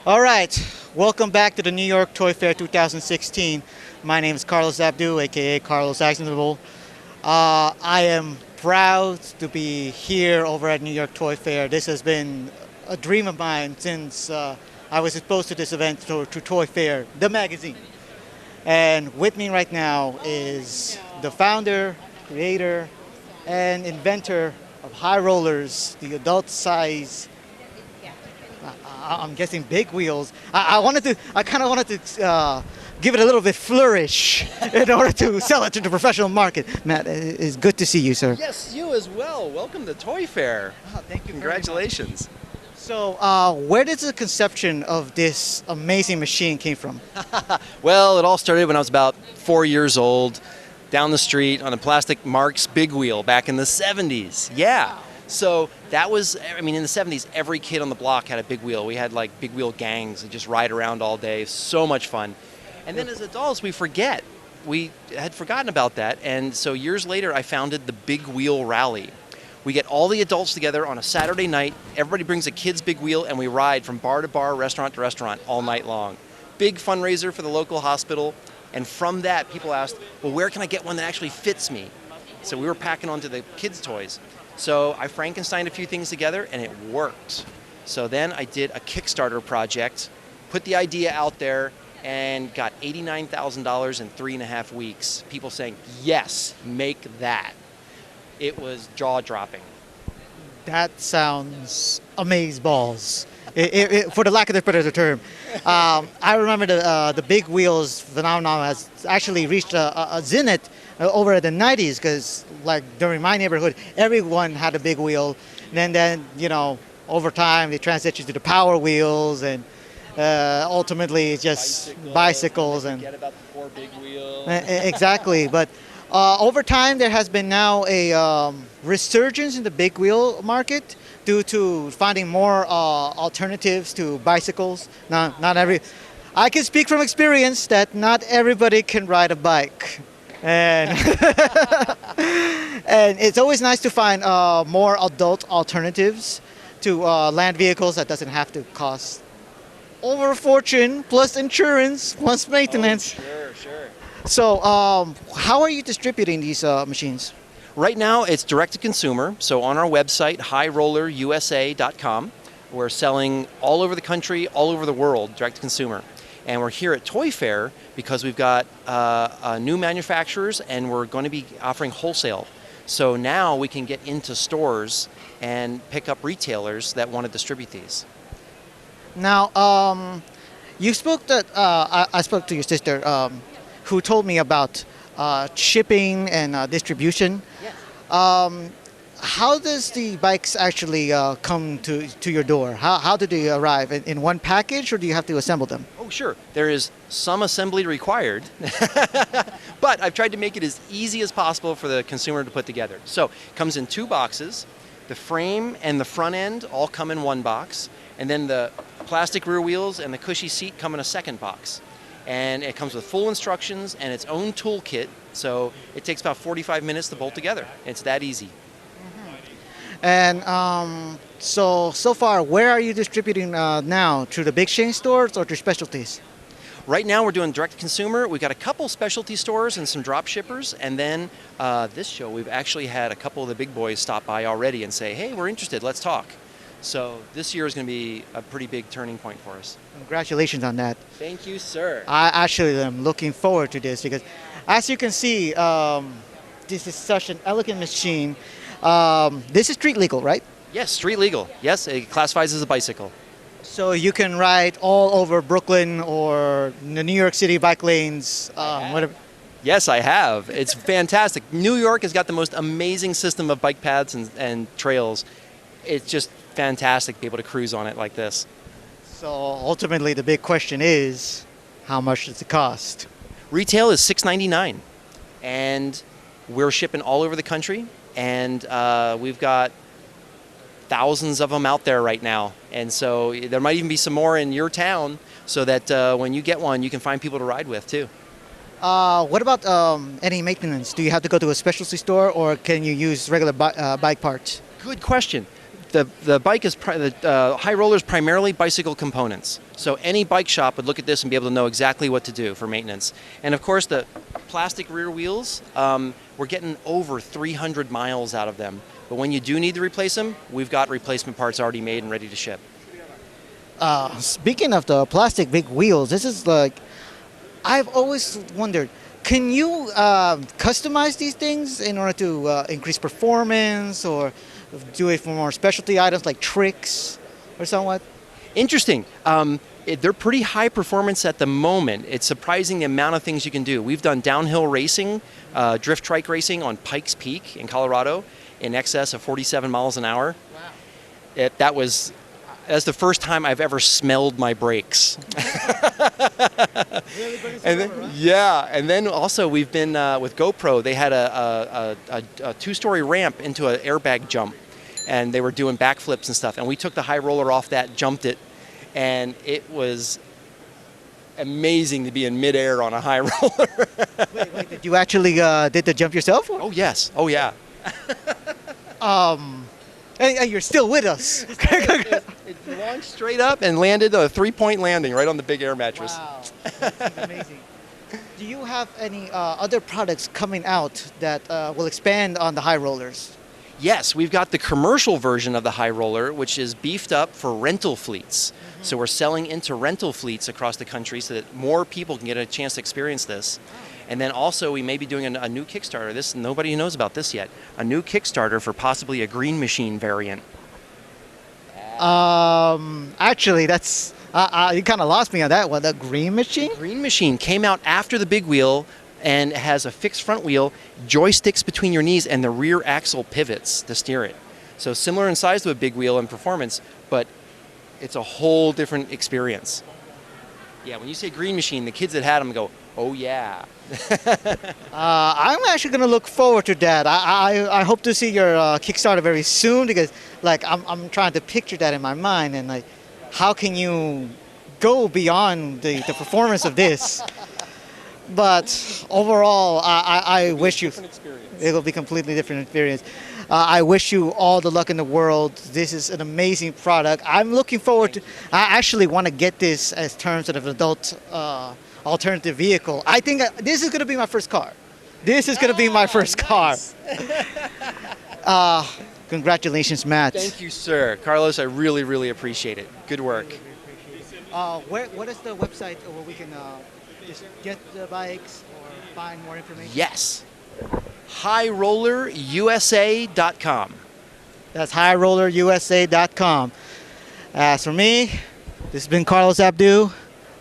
All right, welcome back to the New York Toy Fair 2016. My name is Carlos Abdu, aka Carlos Actionable. I am proud to be here over at New York Toy Fair. This has been a dream of mine since I was exposed to this event, to Toy Fair, the magazine. And with me right now is the founder, creator, and inventor of High Rollers, the adult size. I'm guessing big wheels. I kind of wanted to give it a little bit flourish in order to sell it to the professional market. Matt, it's good to see you, sir. Yes, you as well. Welcome to Toy Fair. Oh, thank you. Congratulations. So, where did the conception of this amazing machine came from? Well, it all started when I was about 4 years old, down the street on a plastic Marx big wheel back in the 70s. Yeah. So that was, in the 70s, every kid on the block had a big wheel. We had like big wheel gangs that just ride around all day. So much fun. And then as adults, we forget. We had forgotten about that. And so years later, I founded the Big Wheel Rally. We get all the adults together on a Saturday night. Everybody brings a kid's big wheel, and we ride from bar to bar, restaurant to restaurant all night long. Big fundraiser for the local hospital. And from that, people asked, well, where can I get one that actually fits me? So we were packing onto the kids' toys. So I Frankensteined a few things together, and it worked. So then I did a Kickstarter project, put the idea out there, and got $89,000 in 3.5 weeks. People saying, yes, make that. It was jaw-dropping. That sounds amazeballs, for the lack of a better term. I remember the big wheels phenomenon has actually reached a zenith over the 90s, because like during my neighborhood, everyone had a big wheel. And then over time they transitioned to the power wheels, and ultimately it's just bicycles and forget about the 4 big wheels. Exactly. But over time there has been now a resurgence in the big wheel market due to finding more alternatives to bicycles. I can speak from experience that not everybody can ride a bike. And and it's always nice to find more adult alternatives to land vehicles that doesn't have to cost over a fortune, plus insurance, plus maintenance. Oh, sure. So how are you distributing these machines? Right now, it's direct to consumer. So on our website, highrollerusa.com, we're selling all over the country, all over the world, direct to consumer. And we're here at Toy Fair because we've got new manufacturers, and we're going to be offering wholesale. So now we can get into stores and pick up retailers that want to distribute these. Now, you spoke that I spoke to your sister, who told me about shipping and distribution. Yes. How does the bikes actually come to your door? How do they arrive? In one package, or do you have to assemble them? Oh, sure. There is some assembly required, but I've tried to make it as easy as possible for the consumer to put together. So it comes in 2 boxes. The frame and the front end all come in 1 box, and then the plastic rear wheels and the cushy seat come in a 2nd box. And it comes with full instructions and its own toolkit, so it takes about 45 minutes to bolt together. It's that easy. And so far, where are you distributing now? Through the big chain stores or through specialties? Right now we're doing direct to consumer. We've got a couple specialty stores and some drop shippers, and then this show we've actually had a couple of the big boys stop by already and say, hey, we're interested, let's talk. So this year is going to be a pretty big turning point for us. Congratulations on that. Thank you, sir. I actually am looking forward to this because, as you can see, this is such an elegant machine. This is street legal, right? Yes, street legal. Yes, it classifies as a bicycle. So you can ride all over Brooklyn or the New York City bike lanes, whatever. Yes, I have. It's fantastic. New York has got the most amazing system of bike paths and trails. It's just fantastic to be able to cruise on it like this. So ultimately the big question is, how much does it cost? Retail is $6.99, and we're shipping all over the country, and we've got thousands of them out there right now, and so there might even be some more in your town, so that when you get one, you can find people to ride with too. What about any maintenance? Do you have to go to a specialty store, or can you use regular bike parts? Good question. the bike is the high roller is primarily bicycle components. So any bike shop would look at this and be able to know exactly what to do for maintenance. And of course, the plastic rear wheels, we're getting over 300 miles out of them. But when you do need to replace them, we've got replacement parts already made and ready to ship. Speaking of the plastic big wheels, this is like, I've always wondered, can you customize these things in order to increase performance or do it for more specialty items like tricks or somewhat? Interesting. They're pretty high performance at the moment. It's surprising the amount of things you can do. We've done downhill racing, drift trike racing on Pikes Peak in Colorado in excess of 47 miles an hour. Wow. That's the first time I've ever smelled my brakes. Yeah, and then also we've been with GoPro. They had a two-story ramp into an airbag jump, and they were doing backflips and stuff. And we took the high roller off that, jumped it, and it was amazing to be in midair on a high roller. Wait, did you actually did the jump yourself? Or? Oh yes, oh yeah. And you're still with us. It launched straight up and landed a 3-point landing right on the big air mattress. Wow, that's amazing. Do you have any other products coming out that will expand on the high rollers? Yes, we've got the commercial version of the high roller, which is beefed up for rental fleets. Mm-hmm. So we're selling into rental fleets across the country so that more people can get a chance to experience this. Wow. And then also we may be doing a new Kickstarter. This nobody knows about this yet. A new Kickstarter for possibly a Green Machine variant. Actually, that's you kind of lost me on that one. The Green Machine? The Green Machine came out after the big wheel and has a fixed front wheel, joysticks between your knees, and the rear axle pivots to steer it. So similar in size to a big wheel and performance, but it's a whole different experience. Yeah, when you say Green Machine, the kids that had them go, oh yeah. I'm actually going to look forward to that. I hope to see your Kickstarter very soon because like I'm trying to picture that in my mind and like how can you go beyond the performance of this? But overall, I wish you it will be a completely different experience. I wish you all the luck in the world. This is an amazing product. I'm looking forward to. I actually want to get this as terms of an adult alternative vehicle. I think this is going to be my first car. This is going to be my first car. Congratulations, Matt. Thank you, sir. Carlos, I really, really appreciate it. Good work. What is the website where we can just get the bikes or find more information? Yes. HighRollerUSA.com. That's HighRollerUSA.com. As for me, this has been Carlos Abdu,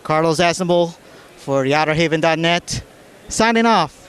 Carlos Aznable for the Outerhaven.net, signing off.